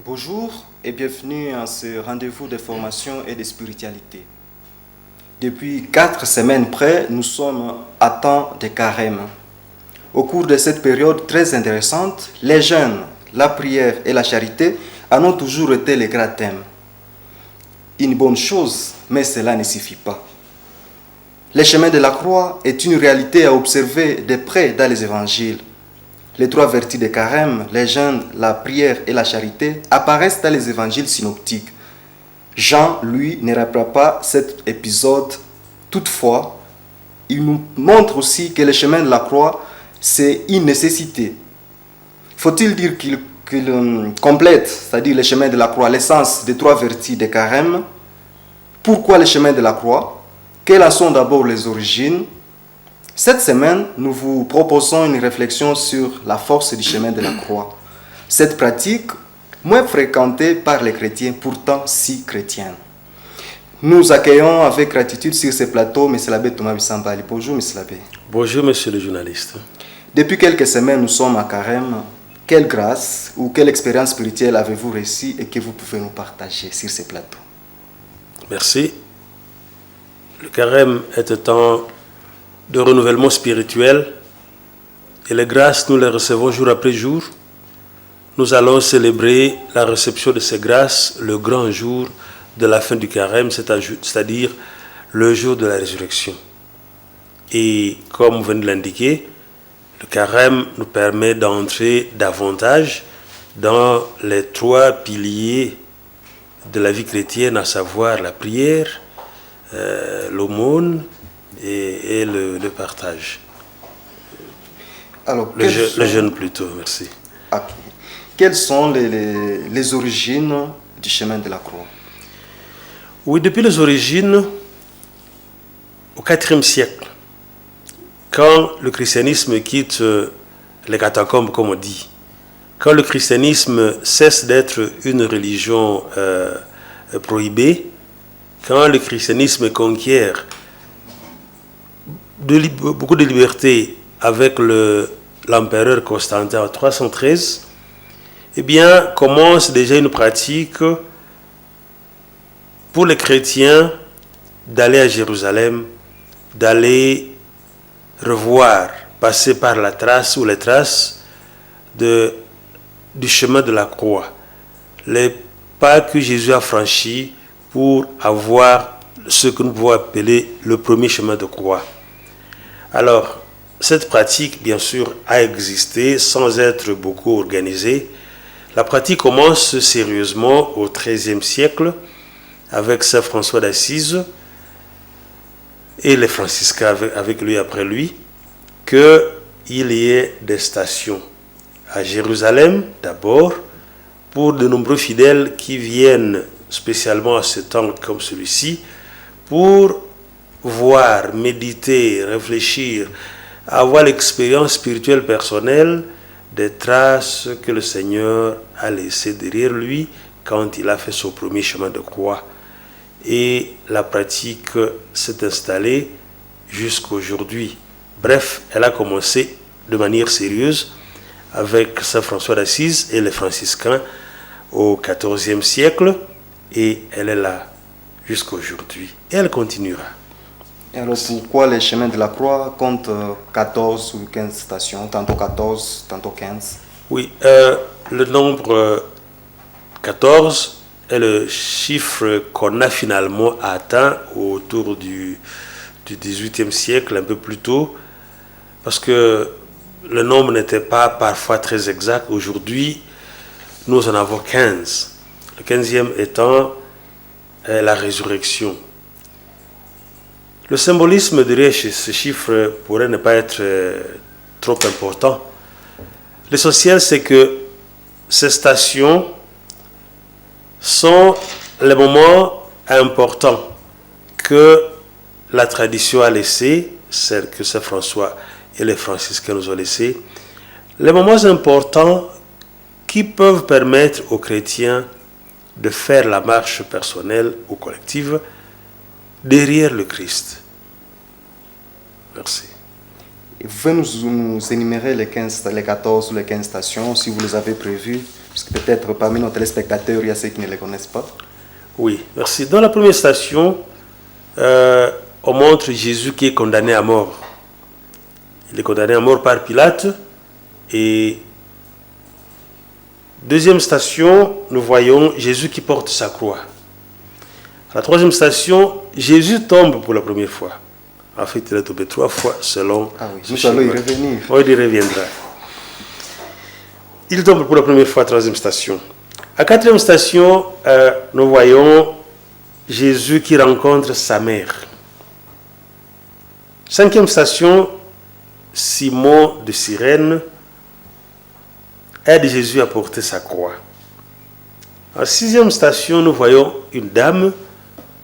Bonjour et bienvenue à ce rendez-vous de formation et de spiritualité. Depuis 4 semaines près, nous sommes à temps de carême. Au cours de cette période très intéressante, les jeûnes, la prière et la charité en ont toujours été les grands thèmes. Une bonne chose, mais cela ne suffit pas. Le chemin de la croix est une réalité à observer de près dans les évangiles. Les 3 vertus de carême, les jeûnes, la prière et la charité, apparaissent dans les évangiles synoptiques. Jean, lui, ne rappelle pas cet épisode. Toutefois, il nous montre aussi que le chemin de la croix, c'est une nécessité. Faut-il dire qu'il complète, c'est-à-dire le chemin de la croix, l'essence des 3 vertus de carême? Pourquoi le chemin de la croix? Quelles en sont d'abord les origines? Cette semaine, nous vous proposons une réflexion sur la force du chemin de la croix. Cette pratique, moins fréquentée par les chrétiens, pourtant si chrétienne. Nous accueillons avec gratitude sur ce plateau M. l'abbé Thomas Bissambali. Bonjour M. l'abbé. Bonjour monsieur le journaliste. Depuis quelques semaines, nous sommes à carême. Quelle grâce ou quelle expérience spirituelle avez-vous réussi et que vous pouvez nous partager sur ce plateau? Merci. Le carême est un temps de renouvellement spirituel et les grâces, nous les recevons jour après jour. Nous allons célébrer la réception de ces grâces le grand jour de la fin du carême, c'est-à-dire le jour de la résurrection. Et comme vous venez de l'indiquer, le carême nous permet d'entrer davantage dans les 3 piliers de la vie chrétienne, à savoir la prière, l'aumône et le partage. Alors, le jeûne plutôt, merci. Okay. Quelles sont les origines du chemin de la croix? Oui, depuis les origines, au IVe siècle, quand le christianisme quitte les catacombes, comme on dit, quand le christianisme cesse d'être une religion prohibée, quand le christianisme conquiert beaucoup de liberté avec l'empereur Constantin en 313, eh bien, commence déjà une pratique pour les chrétiens d'aller à Jérusalem, d'aller revoir, passer par la trace ou les traces du chemin de la croix, les pas que Jésus a franchis pour avoir ce que nous pouvons appeler le premier chemin de croix. Alors, cette pratique, bien sûr, a existé sans être beaucoup organisée. La pratique commence sérieusement au XIIIe siècle avec saint François d'Assise et les franciscains avec lui après lui, qu'il y ait des stations à Jérusalem d'abord pour de nombreux fidèles qui viennent spécialement à ce temps comme celui-ci pour voir, méditer, réfléchir, avoir l'expérience spirituelle personnelle des traces que le Seigneur a laissées derrière lui quand il a fait son premier chemin de croix. Et la pratique s'est installée jusqu'à aujourd'hui. Bref, elle a commencé de manière sérieuse avec saint François d'Assise et les franciscains au XIVe siècle et elle est là jusqu'à aujourd'hui et elle continuera. Et alors pourquoi les chemins de la croix comptent 14 ou 15 stations, tantôt 14, tantôt 15? Oui, le nombre 14 est le chiffre qu'on a finalement atteint autour du XVIIIe siècle, un peu plus tôt, parce que le nombre n'était pas parfois très exact. Aujourd'hui, nous en avons 15. Le 15e étant la résurrection. Le symbolisme derrière ce chiffre pourrait ne pas être trop important. L'essentiel, c'est que ces stations sont les moments importants que la tradition a laissés, celle que saint François et les franciscains nous ont laissés, les moments importants qui peuvent permettre aux chrétiens de faire la marche personnelle ou collective derrière le Christ. Merci. Vous pouvez nous énumérer les 14 ou les 15 stations, si vous les avez prévues, Parce que peut-être parmi nos téléspectateurs, il y a ceux qui ne les connaissent pas. Oui, merci. Dans la première station, on montre Jésus qui est condamné à mort. Il est condamné à mort par Pilate. Et deuxième station, nous voyons Jésus qui porte sa croix. La troisième station, Jésus tombe pour la première fois. En fait, il est tombé 3 fois selon... Ah oui, nous allons y revenir. Oui, il y reviendra. Il tombe pour la première fois, troisième station. À quatrième station, nous voyons Jésus qui rencontre sa mère. Cinquième station, Simon de Cyrène aide Jésus à porter sa croix. En sixième station, nous voyons une dame,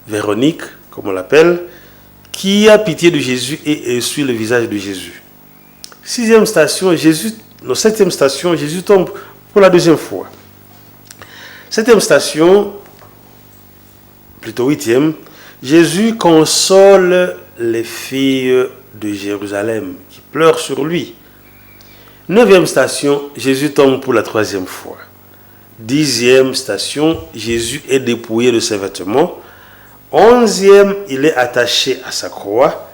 Véronique, comme on l'appelle, qui a pitié de Jésus et essuie le visage de Jésus. Septième station, Jésus tombe pour la deuxième fois. Septième station, plutôt huitième, Jésus console les filles de Jérusalem qui pleurent sur lui. Neuvième station, Jésus tombe pour la troisième fois. Dixième station, Jésus est dépouillé de ses vêtements. Onzième, il est attaché à sa croix.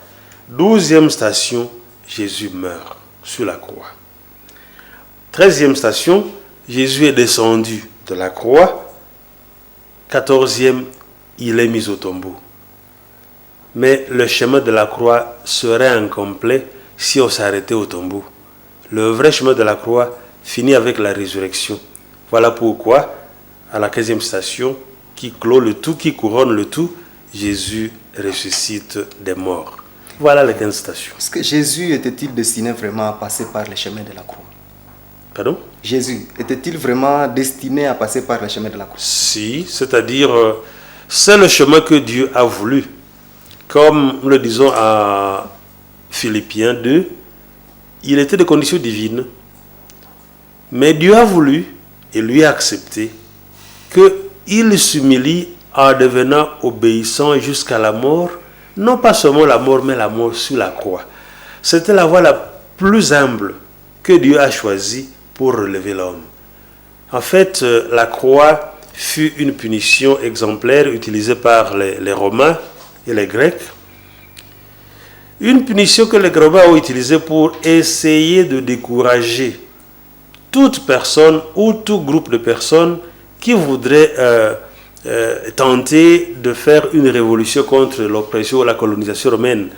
Douzième station, Jésus meurt sur la croix. 13e station, Jésus est descendu de la croix. 14e, il est mis au tombeau. Mais le chemin de la croix serait incomplet si on s'arrêtait au tombeau. Le vrai chemin de la croix finit avec la résurrection. Voilà pourquoi, à la 15e station, qui clôt le tout, qui couronne le tout, Jésus ressuscite des morts. Voilà les 15 stations. Est-ce que Jésus était-il destiné vraiment à passer par le chemin de la croix? Pardon? Jésus était-il vraiment destiné à passer par le chemin de la croix? Si, c'est-à-dire, c'est le chemin que Dieu a voulu. Comme nous le disons à Philippiens 2, il était de condition divine, mais Dieu a voulu et lui a accepté qu'il s'humilie en devenant obéissant jusqu'à la mort, non pas seulement la mort, mais la mort sur la croix. C'était la voie la plus humble que Dieu a choisie pour relever l'homme. En fait, la croix fut une punition exemplaire utilisée par les Romains et les Grecs. Une punition que les Romains ont utilisée pour essayer de décourager toute personne ou tout groupe de personnes qui voudraient tenter de faire une révolution contre l'oppression ou la colonisation romaine.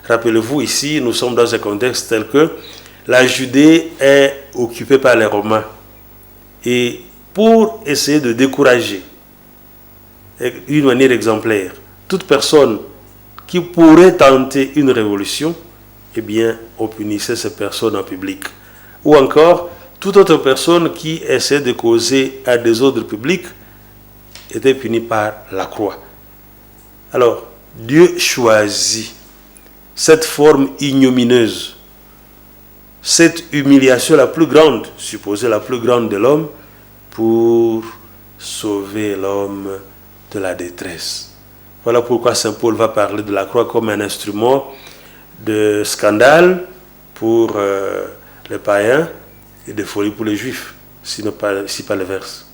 Rappelez-vous, ici, nous sommes dans un contexte tel que la Judée est occupée par les Romains. Et pour essayer de décourager, d'une manière exemplaire, toute personne qui pourrait tenter une révolution, eh bien, on punissait ces personnes en public. Ou encore, toute autre personne qui essaie de causer un désordre public était punie par la croix. Alors, Dieu choisit cette forme ignominieuse, cette humiliation la plus grande, supposée la plus grande de l'homme, pour sauver l'homme de la détresse. Voilà pourquoi Saint Paul va parler de la croix comme un instrument de scandale pour les païens et de folie pour les juifs, si pas l'inverse.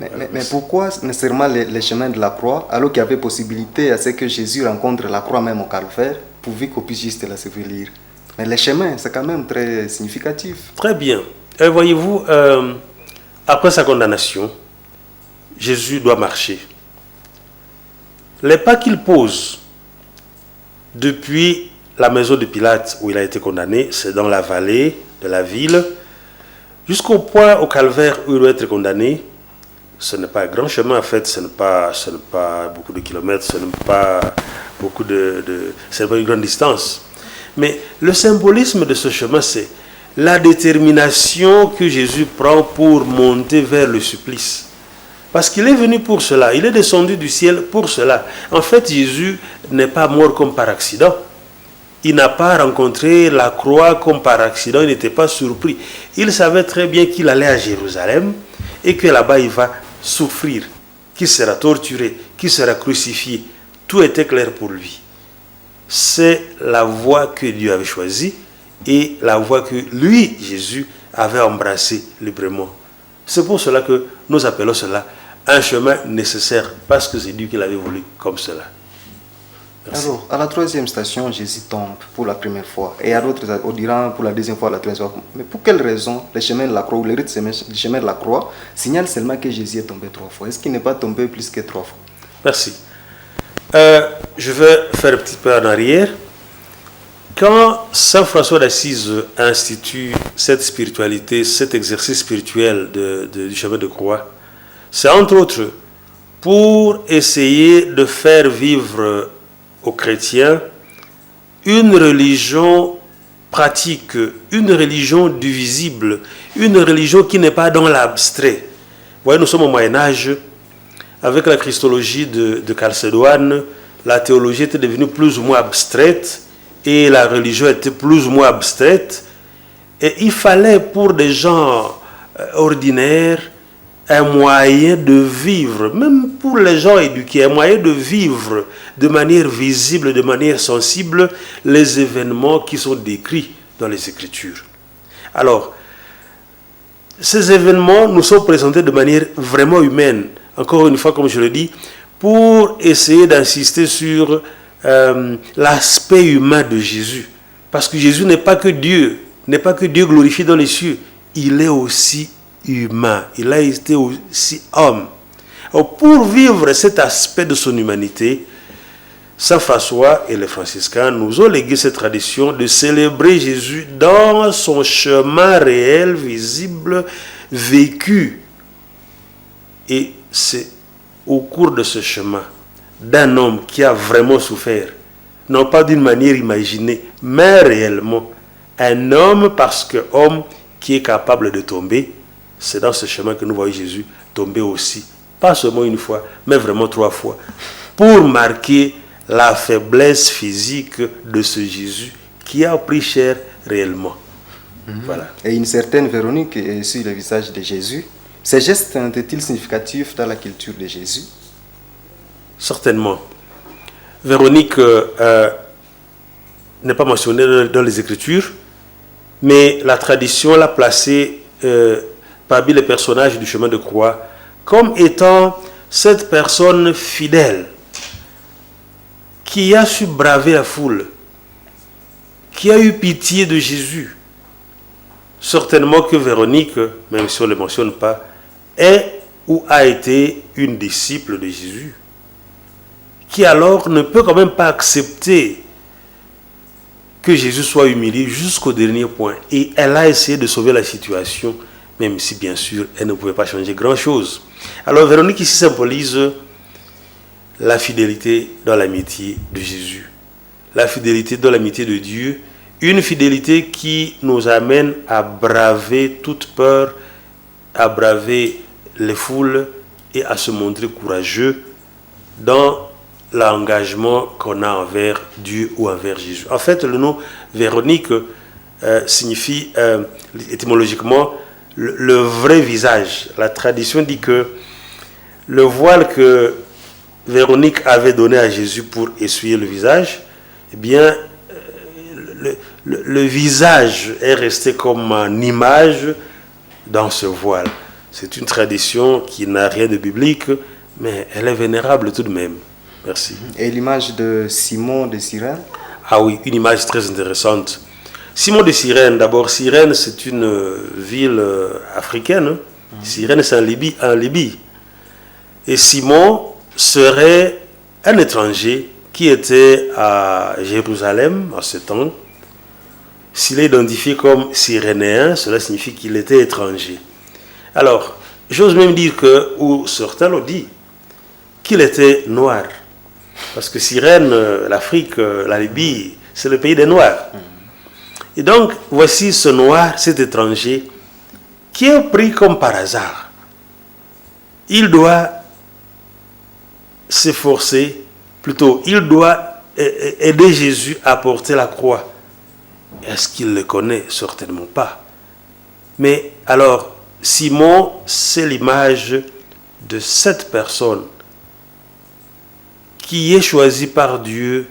Mais pourquoi nécessairement les chemins de la croix, alors qu'il y avait possibilité à ce que Jésus rencontre la croix même au calvaire, pourvu qu'on puisse juste la sévère. Mais les chemins, c'est quand même très significatif. Très bien. Voyez-vous, après sa condamnation, Jésus doit marcher. Les pas qu'il pose depuis la maison de Pilate où il a été condamné, c'est dans la vallée de la ville, jusqu'au point au calvaire où il doit être condamné. Ce n'est pas un grand chemin, en fait, ce n'est pas beaucoup de kilomètres, ce n'est pas c'est pas une grande distance. Mais le symbolisme de ce chemin, c'est la détermination que Jésus prend pour monter vers le supplice. Parce qu'il est venu pour cela, il est descendu du ciel pour cela. En fait, Jésus n'est pas mort comme par accident. Il n'a pas rencontré la croix comme par accident, il n'était pas surpris. Il savait très bien qu'il allait à Jérusalem et que là-bas il va souffrir, qu'il sera torturé, qu'il sera crucifié. Tout était clair pour lui. C'est la voie que Dieu avait choisie et la voie que lui, Jésus, avait embrassée librement. C'est pour cela que nous appelons cela un chemin nécessaire, parce que c'est Dieu qui l'avait voulu comme cela. Merci. Alors, à la troisième station, Jésus tombe pour la première fois. Et à l'autre, on dira pour la deuxième fois, la troisième fois. Mais pour quelle raison le chemin de la croix, ou le rite du chemin de la croix, signale seulement que Jésus est tombé 3 fois? Est-ce qu'il n'est pas tombé plus que 3 fois? Merci. Je vais faire un petit peu en arrière. Quand Saint François d'Assise institue cette spiritualité, cet exercice spirituel du chemin de croix, c'est entre autres pour essayer de faire vivre aux chrétiens une religion pratique, une religion du visible, une religion qui n'est pas dans l'abstrait. Vous voyez, nous sommes au Moyen-Âge, avec la christologie de Chalcédoine, la théologie était devenue plus ou moins abstraite et la religion était plus ou moins abstraite. Et il fallait pour des gens ordinaires un moyen de vivre, même pour les gens éduqués, un moyen de vivre de manière visible, de manière sensible, les événements qui sont décrits dans les Écritures. Alors, ces événements nous sont présentés de manière vraiment humaine, encore une fois, comme je le dis, pour essayer d'insister sur l'aspect humain de Jésus. Parce que Jésus n'est pas que Dieu, n'est pas que Dieu glorifié dans les cieux, il est aussi humain, il a été aussi homme. Alors, pour vivre cet aspect de son humanité, Saint François et les franciscains nous ont légué cette tradition de célébrer Jésus dans son chemin réel, visible, vécu. Et c'est au cours de ce chemin d'un homme qui a vraiment souffert, non pas d'une manière imaginée, mais réellement, un homme parce que homme qui est capable de tomber. C'est dans ce chemin que nous voyons Jésus tomber aussi, pas seulement une fois, mais vraiment 3 fois, pour marquer la faiblesse physique de ce Jésus qui a pris chair réellement. Voilà. Et une certaine Véronique est sur le visage de Jésus. Ces gestes étaient-ils significatifs dans la culture de Jésus? Certainement. Véronique n'est pas mentionnée dans les Écritures, mais la tradition l'a placée parmi les personnages du chemin de croix comme étant cette personne fidèle qui a su braver la foule, qui a eu pitié de Jésus. Certainement que Véronique, même si on ne le mentionne pas, est ou a été une disciple de Jésus, qui alors ne peut quand même pas accepter que Jésus soit humilié jusqu'au dernier point. Et elle a essayé de sauver la situation, même si bien sûr elle ne pouvait pas changer grand-chose. Alors Véronique ici symbolise la fidélité dans l'amitié de Jésus, la fidélité dans l'amitié de Dieu, une fidélité qui nous amène à braver toute peur, à braver les foules et à se montrer courageux dans l'engagement qu'on a envers Dieu ou envers Jésus. En fait, le nom Véronique signifie étymologiquement le vrai visage. La tradition dit que le voile que Véronique avait donné à Jésus pour essuyer le visage, eh bien, le visage est resté comme une image dans ce voile. C'est une tradition qui n'a rien de biblique, mais elle est vénérable tout de même. Merci. Et l'image de Simon de Cyrène? Ah oui, une image très intéressante. Simon de Cyrène, d'abord, Cyrène, c'est une ville africaine. Cyrène, c'est en Libye. Et Simon serait un étranger qui était à Jérusalem en ce temps. S'il est identifié comme Cyrénéen, cela signifie qu'il était étranger. Alors, j'ose même dire que, ou certains l'ont dit, qu'il était noir. Parce que Cyrène, l'Afrique, la Libye, c'est le pays des Noirs. Et donc, voici ce noir, cet étranger, qui est pris comme par hasard. Il doit s'efforcer, plutôt, il doit aider Jésus à porter la croix. Est-ce qu'il le connaît? Certainement pas. Mais alors, Simon, c'est l'image de cette personne qui est choisie par Dieu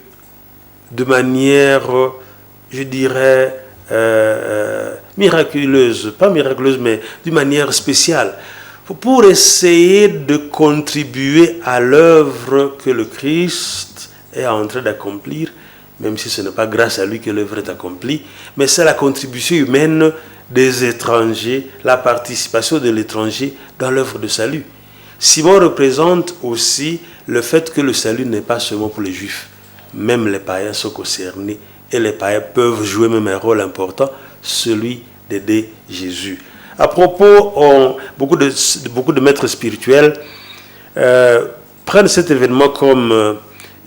de manière, je dirais, miraculeuse, pas miraculeuse, mais d'une manière spéciale, pour essayer de contribuer à l'œuvre que le Christ est en train d'accomplir, même si ce n'est pas grâce à lui que l'œuvre est accomplie, mais c'est la contribution humaine des étrangers, la participation de l'étranger dans l'œuvre de salut. Simon représente aussi le fait que le salut n'est pas seulement pour les Juifs. Même les païens sont concernés et les païens peuvent jouer même un rôle important, celui d'aider Jésus. À propos, beaucoup de maîtres spirituels prennent cet événement comme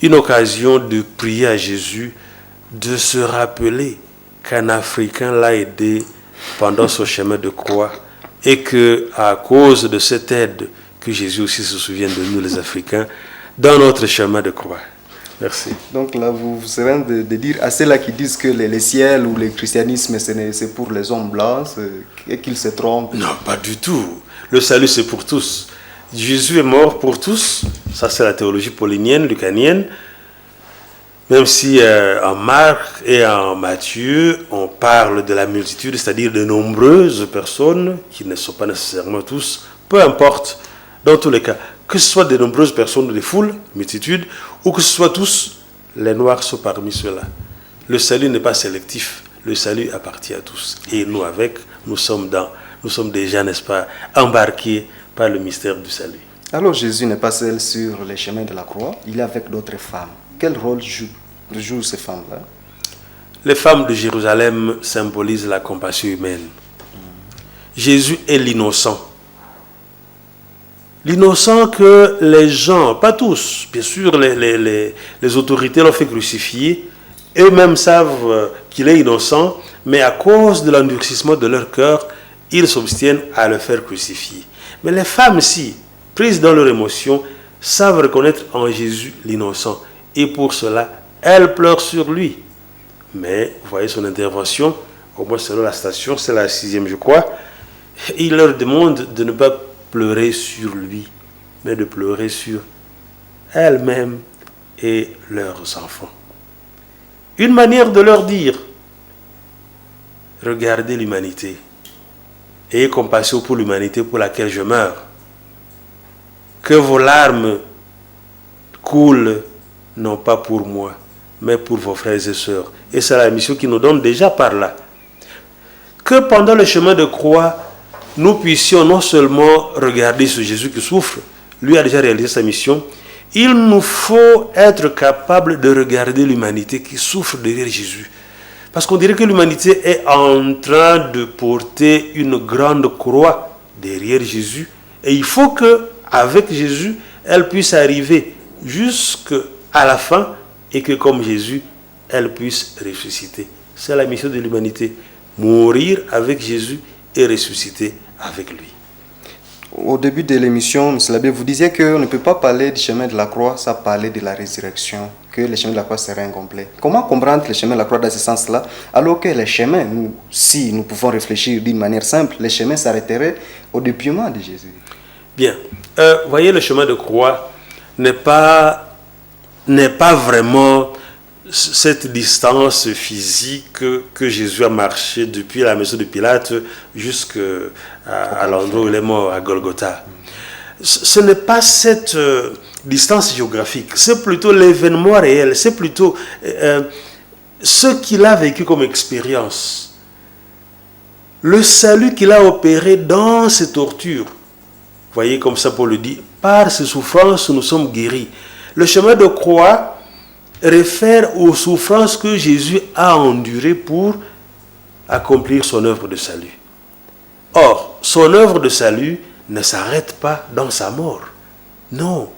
une occasion de prier à Jésus, de se rappeler qu'un Africain l'a aidé pendant son chemin de croix et qu'à cause de cette aide, que Jésus aussi se souvienne de nous les Africains dans notre chemin de croix. Merci. Donc là, vous serez en train de dire à ceux-là qui disent que les ciels ou le christianisme, c'est pour les hommes blancs et qu'ils se trompent. Non, pas du tout. Le salut, c'est pour tous. Jésus est mort pour tous. Ça, c'est la théologie paulinienne, lucanienne. Même si en Marc et en Matthieu, on parle de la multitude, c'est-à-dire de nombreuses personnes, qui ne sont pas nécessairement tous, peu importe, dans tous les cas, que ce soit de nombreuses personnes, des foules, multitudes, ou que ce soit tous, les Noirs sont parmi ceux-là. Le salut n'est pas sélectif, le salut appartient à tous. Et nous avec, nous sommes déjà, n'est-ce pas, embarqués par le mystère du salut. Alors Jésus n'est pas seul sur les chemins de la croix, il est avec d'autres femmes. Quel rôle jouent ces femmes-là? Les femmes de Jérusalem symbolisent la compassion humaine. Jésus est l'innocent. L'innocent que les gens, pas tous, bien sûr les autorités l'ont fait crucifier, eux-mêmes savent qu'il est innocent, mais à cause de l'endurcissement de leur cœur, ils s'obstiennent à le faire crucifier. Mais les femmes, si, prises dans leur émotion, savent reconnaître en Jésus l'innocent. Et pour cela, elles pleurent sur lui. Mais, vous voyez son intervention, au moins selon la station, c'est la 6e, je crois, il leur demande de ne pas pleurer sur lui, mais de pleurer sur elles-mêmes et leurs enfants. Une manière de leur dire, regardez l'humanité, ayez compassion pour l'humanité pour laquelle je meurs, que vos larmes coulent, non pas pour moi, mais pour vos frères et sœurs. Et c'est la mission qui nous donne déjà par là. Que pendant le chemin de croix, nous puissions non seulement regarder ce Jésus qui souffre, lui a déjà réalisé sa mission, il nous faut être capable de regarder l'humanité qui souffre derrière Jésus. Parce qu'on dirait que l'humanité est en train de porter une grande croix derrière Jésus. Et il faut qu'avec Jésus, elle puisse arriver jusqu'à la fin et que comme Jésus, elle puisse ressusciter. C'est la mission de l'humanité. Mourir avec Jésus et ressusciter avec lui. Au début de l'émission, M. l'abbé, vous disiez qu'on ne peut pas parler du chemin de la croix sans parler de la résurrection, que le chemin de la croix serait incomplet. Comment comprendre le chemin de la croix dans ce sens-là, alors que les chemins, si nous pouvons réfléchir d'une manière simple, les chemins s'arrêteraient au dépouillement de Jésus? Bien. Voyez, le chemin de croix n'est pas vraiment cette distance physique que Jésus a marché depuis la maison de Pilate jusqu'à l'endroit où il est mort, à Golgotha. Ce n'est pas cette distance géographique, c'est plutôt l'événement réel, c'est plutôt ce qu'il a vécu comme expérience. Le salut qu'il a opéré dans ses tortures. Voyez comme ça Paul le dit, par ses souffrances nous sommes guéris. Le chemin de croix réfère aux souffrances que Jésus a endurées pour accomplir son œuvre de salut. Or, son œuvre de salut ne s'arrête pas dans sa mort. Non.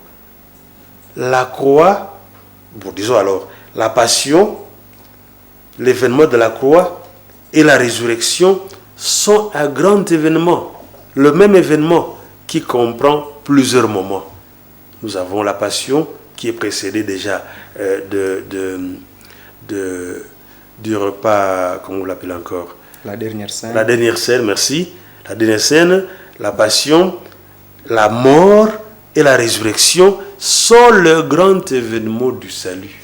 La croix, bon, disons alors, la passion, l'événement de la croix et la résurrection sont un grand événement. Le même événement qui comprend plusieurs moments. Nous avons la passion qui est précédée déjà du repas, comment vous l'appelez encore? La dernière scène. La dernière scène, merci. La dernière scène, la passion, la mort et la résurrection sont le grand événement du salut.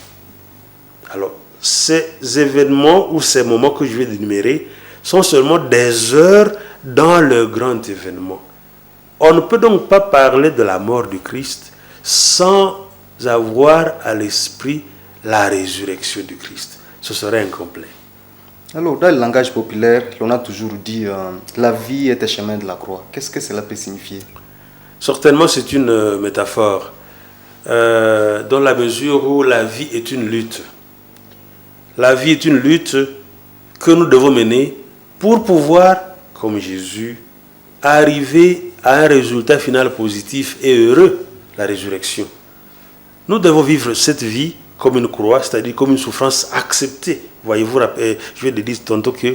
Alors, ces événements ou ces moments que je vais énumérer sont seulement des heures dans le grand événement. On ne peut donc pas parler de la mort du Christ sans avoir à l'esprit la résurrection du Christ. Ce serait incomplet. Alors, dans le langage populaire, on a toujours dit la vie est un chemin de la croix. Qu'est-ce que cela peut signifier? Certainement, c'est une métaphore dans la mesure où la vie est une lutte. La vie est une lutte que nous devons mener pour pouvoir, comme Jésus, arriver à un résultat final positif et heureux, la résurrection. Nous devons vivre cette vie comme une croix, c'est-à-dire comme une souffrance acceptée. Voyez-vous, je vais te dire tantôt que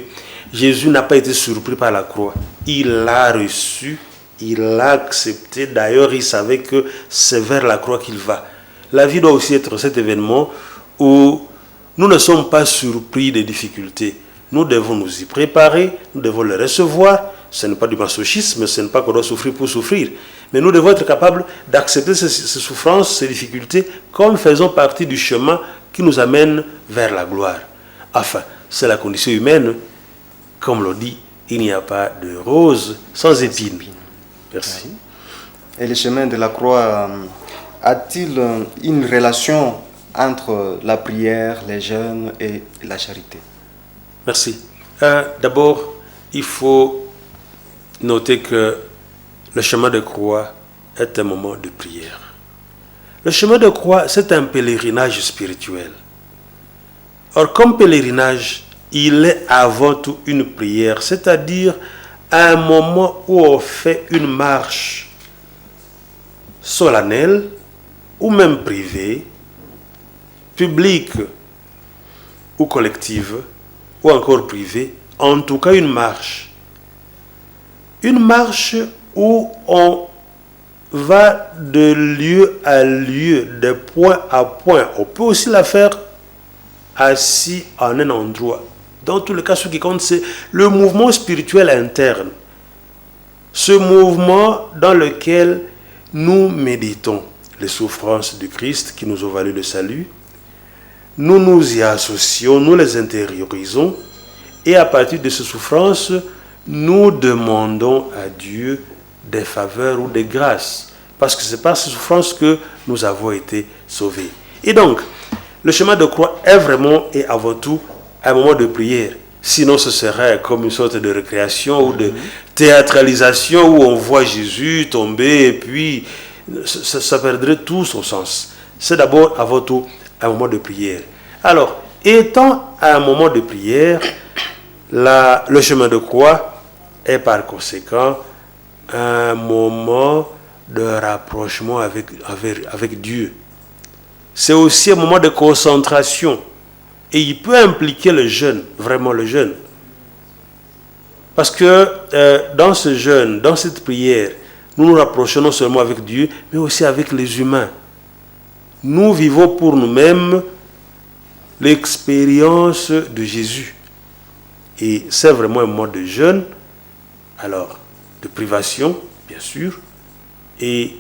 Jésus n'a pas été surpris par la croix. Il l'a reçue, il l'a accepté. D'ailleurs, il savait que c'est vers la croix qu'il va. La vie doit aussi être cet événement où nous ne sommes pas surpris des difficultés. Nous devons nous y préparer, nous devons les recevoir. Ce n'est pas du masochisme, ce n'est pas qu'on doit souffrir pour souffrir. Mais nous devons être capables d'accepter ces souffrances, ces difficultés, comme faisant partie du chemin qui nous amène vers la gloire. Enfin, c'est la condition humaine. Comme l'on dit, il n'y a pas de rose sans épines. Merci. Et le chemin de la croix a-t-il une relation entre la prière, les jeûnes et la charité? Merci. D'abord, il faut noter que le chemin de croix est un moment de prière. Le chemin de croix, c'est un pèlerinage spirituel. Or, comme pèlerinage, il est avant tout une prière, c'est-à-dire un moment où on fait une marche solennelle ou même privée, publique ou collective, ou encore privée, en tout cas une marche. Une marche où on va de lieu à lieu, de point à point. On peut aussi la faire assis en un endroit. Dans tous les cas, ce qui compte, c'est le mouvement spirituel interne. Ce mouvement dans lequel nous méditons les souffrances du Christ qui nous ont valu le salut. Nous nous y associons, nous les intériorisons. Et à partir de ces souffrances, nous demandons à Dieu des faveurs ou des grâces. Parce que c'est par ces souffrances que nous avons été sauvés. Et donc, le chemin de croix est vraiment et avant tout un moment de prière. Sinon, ce serait comme une sorte de récréation ou de théâtralisation où on voit Jésus tomber et puis ça perdrait tout son sens. C'est d'abord, avant tout, un moment de prière. Alors, étant un moment de prière, le chemin de croix est par conséquent un moment de rapprochement avec Dieu. C'est aussi un moment de concentration. Et il peut impliquer le jeûne, vraiment le jeûne. Parce que dans ce jeûne, dans cette prière, nous nous rapprochons non seulement avec Dieu, mais aussi avec les humains. Nous vivons pour nous-mêmes l'expérience de Jésus. Et c'est vraiment un moment de jeûne, alors de privation, bien sûr, et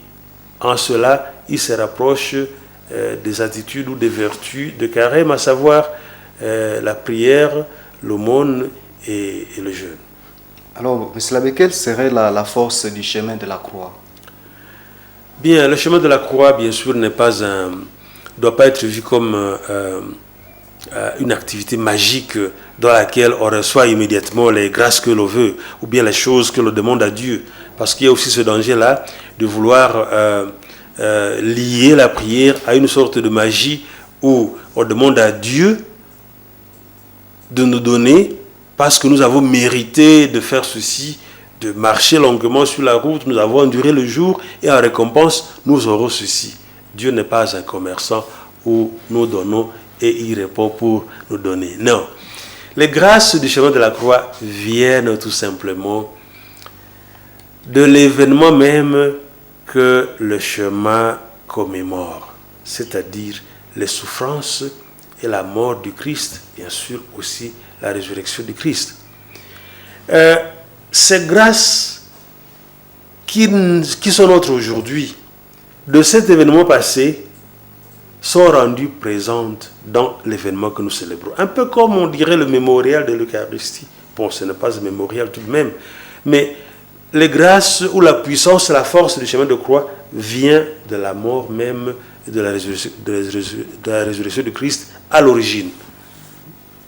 en cela, il se rapproche des attitudes ou des vertus de carême, à savoir la prière, l'aumône et le jeûne. Alors, M. l'abbé, quelle serait la force du chemin de la croix? Bien, le chemin de la croix, bien sûr, doit pas être vu comme une activité magique dans laquelle on reçoit immédiatement les grâces que l'on veut ou bien les choses que l'on demande à Dieu. Parce qu'il y a aussi ce danger-là de vouloir lier la prière à une sorte de magie où on demande à Dieu de nous donner parce que nous avons mérité de faire ceci, de marcher longuement sur la route, nous avons enduré le jour et en récompense, nous aurons ceci. Dieu n'est pas un commerçant où nous donnons et il répond pour nous donner. Non. Les grâces du chemin de la croix viennent tout simplement de l'événement même que le chemin commémore, c'est-à-dire les souffrances et la mort du Christ, bien sûr aussi la résurrection du Christ. Ces grâces qui sont nôtres aujourd'hui, de cet événement passé, sont rendues présentes dans l'événement que nous célébrons. Un peu comme on dirait le mémorial de l'Eucharistie, Bon, ce n'est pas un mémorial tout de même. Mais les grâces ou la puissance, la force du chemin de croix vient de la mort même et de la résurrection de Christ à l'origine.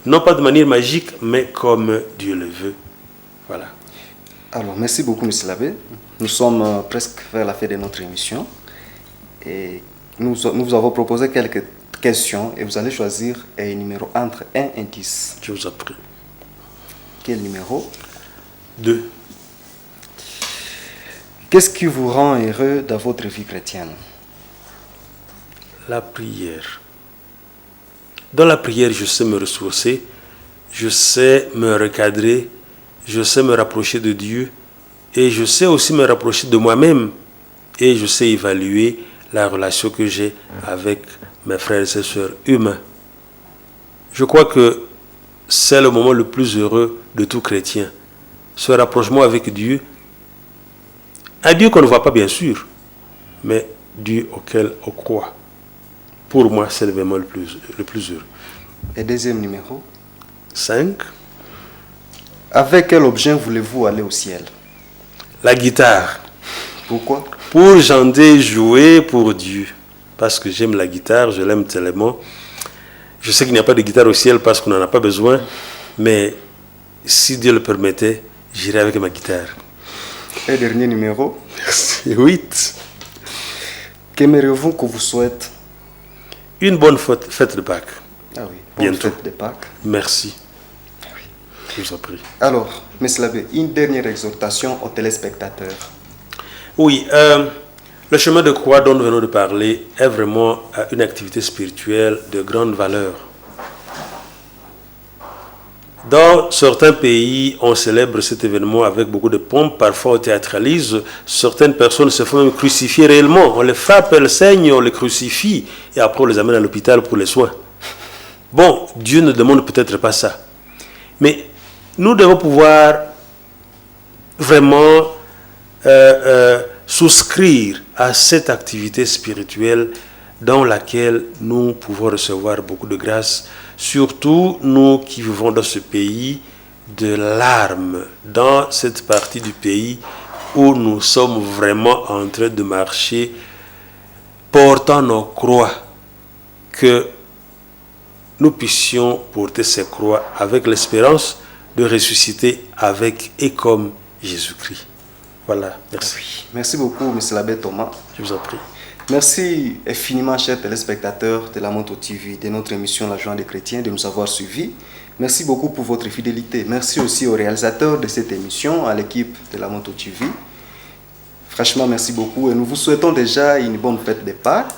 Non pas de manière magique, mais comme Dieu le veut. Voilà. Alors, merci beaucoup, M. l'abbé. Nous sommes presque vers la fin de notre émission. Et nous vous avons proposé quelques questions et vous allez choisir un numéro entre 1 et 10. Je vous en prie. Quel numéro? 2. Qu'est-ce qui vous rend heureux dans votre vie chrétienne? La prière. Dans la prière, je sais me ressourcer, je sais me recadrer, je sais me rapprocher de Dieu et je sais aussi me rapprocher de moi-même et je sais évaluer la relation que j'ai avec mes frères et sœurs humains. Je crois que c'est le moment le plus heureux de tout chrétien. Ce rapprochement avec Dieu, un Dieu qu'on ne voit pas bien sûr, mais Dieu auquel on croit. Pour moi, c'est vraiment le plus heureux. Et deuxième numéro? 5. Avec quel objet voulez-vous aller au ciel? La guitare. Pourquoi? Pour chanter, jouer pour Dieu. Parce que j'aime la guitare, je l'aime tellement. Je sais qu'il n'y a pas de guitare au ciel parce qu'on n'en a pas besoin. Mais si Dieu le permettait, j'irai avec ma guitare. Et dernier numéro? 8. Qu'aimeriez-vous qu'on vous souhaite? Une bonne fête de Pâques. Ah oui, bonne Bientôt. fête de Pâques. Merci. Ah oui. Je vous en prie. Alors, M. l'abbé, une dernière exhortation aux téléspectateurs. Oui, le chemin de croix dont nous venons de parler est vraiment une activité spirituelle de grande valeur. Dans certains pays, on célèbre cet événement avec beaucoup de pompe, parfois on théâtralise, certaines personnes se font même crucifier réellement, on les frappe, elles saignent, on les crucifie, et après on les amène à l'hôpital pour les soins. Bon, Dieu ne demande peut-être pas ça, mais nous devons pouvoir vraiment souscrire à cette activité spirituelle dans laquelle nous pouvons recevoir beaucoup de grâce, surtout nous qui vivons dans ce pays de larmes, dans cette partie du pays où nous sommes vraiment en train de marcher portant nos croix, que nous puissions porter ces croix avec l'espérance de ressusciter avec et comme Jésus-Christ. Voilà, merci. Oui. Merci beaucoup, M. l'abbé Thomas. Je vous en prie. Merci infiniment, chers téléspectateurs de la Moto TV, de notre émission La Joie des Chrétiens, de nous avoir suivis. Merci beaucoup pour votre fidélité. Merci aussi aux réalisateurs de cette émission, à l'équipe de la Moto TV. Franchement, merci beaucoup et nous vous souhaitons déjà une bonne fête de Pâques.